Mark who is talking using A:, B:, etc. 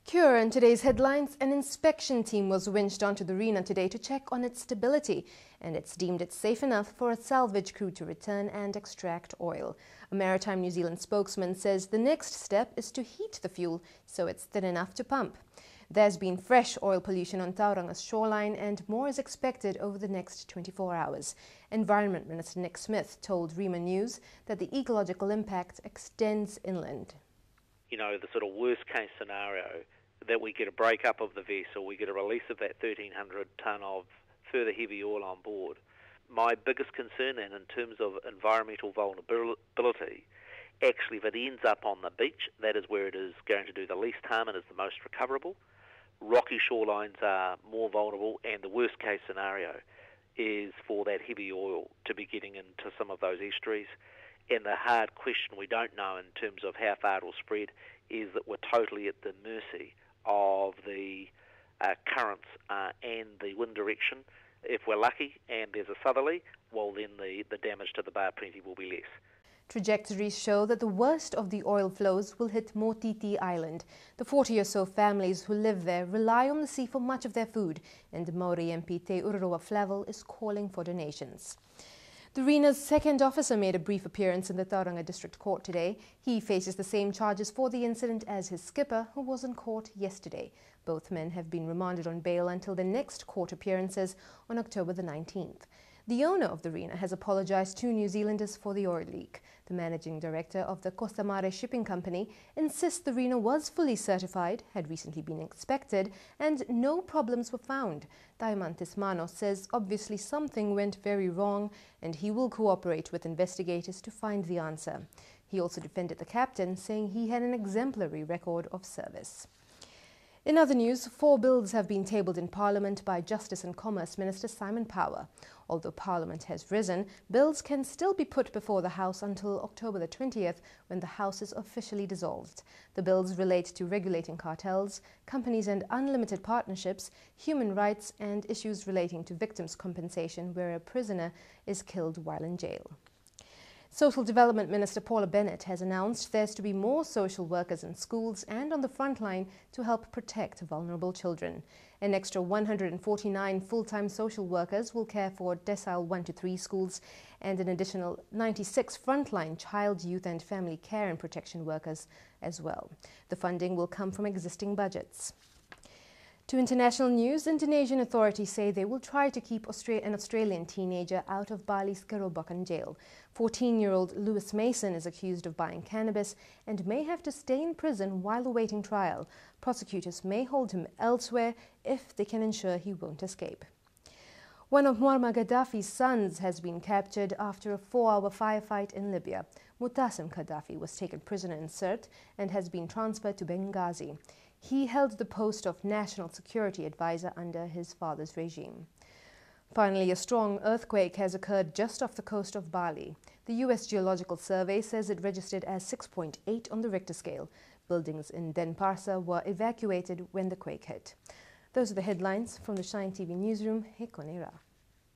A: Cure in today's headlines, an inspection team was winched onto the Rena today to check on its stability, and it's deemed it safe enough for a salvage crew to return and extract oil. A Maritime New Zealand spokesman says the next step is to heat the fuel so it's thin enough to pump. There's been fresh oil pollution on Tauranga's shoreline, and more is expected over the next 24 hours. Environment Minister Nick Smith told Rema News that the ecological impact extends inland.
B: You know, the sort of worst case scenario that we get a break-up of the vessel, we get a release of that 1,300 tonne of further heavy oil on board. My biggest concern, and in terms of environmental vulnerability, actually if it ends up on the beach, that is where it is going to do the least harm and is the most recoverable. Rocky shorelines are more vulnerable, and the worst case scenario is for that heavy oil to be getting into some of those estuaries. And the hard question we don't know in terms of how far it will spread is that we're totally at the mercy of the currents and the wind direction. If we're lucky and there's a southerly, well then the damage to the Bay of Plenty will be less.
A: Trajectories show that the worst of the oil flows will hit Motiti Island. The 40 or so families who live there rely on the sea for much of their food, and Maori MP Te Ururoa Flavel is calling for donations. The Rena's second officer made a brief appearance in the Tauranga District Court today. He faces the same charges for the incident as his skipper, who was in court yesterday. Both men have been remanded on bail until their next court appearances on October the 19th. The owner of the Rena has apologized to New Zealanders for the oil leak. The managing director of the Costa Mare Shipping Company insists the Rena was fully certified, had recently been inspected, and no problems were found. Diamantis Mano says obviously something went very wrong, and he will cooperate with investigators to find the answer. He also defended the captain, saying he had an exemplary record of service. In other news, 4 bills have been tabled in Parliament by Justice and Commerce Minister Simon Power. Although Parliament has risen, bills can still be put before the House until October the 20th, when the House is officially dissolved. The bills relate to regulating cartels, companies and unlimited partnerships, human rights, and issues relating to victims' compensation where a prisoner is killed while in jail. Social Development Minister Paula Bennett has announced there's to be more social workers in schools and on the front line to help protect vulnerable children. An extra 149 full-time social workers will care for decile 1 to 3 schools, and an additional 96 frontline child, youth and family care and protection workers as well. The funding will come from existing budgets. To international news, Indonesian authorities say they will try to keep an Australian teenager out of Bali's Kerobokan jail. 14-year-old Lewis Mason is accused of buying cannabis and may have to stay in prison while awaiting trial. Prosecutors may hold him elsewhere if they can ensure he won't escape. One of Muammar Gaddafi's sons has been captured after a 4-hour firefight in Libya. Mutassim Gaddafi was taken prisoner in Sirte and has been transferred to Benghazi. He held the post of National Security Advisor under his father's regime. Finally, a strong earthquake has occurred just off the coast of Bali. The U.S. Geological Survey says it registered as 6.8 on the Richter scale. Buildings in Denpasar were evacuated when the quake hit. Those are the headlines from the Shine TV newsroom. He konera.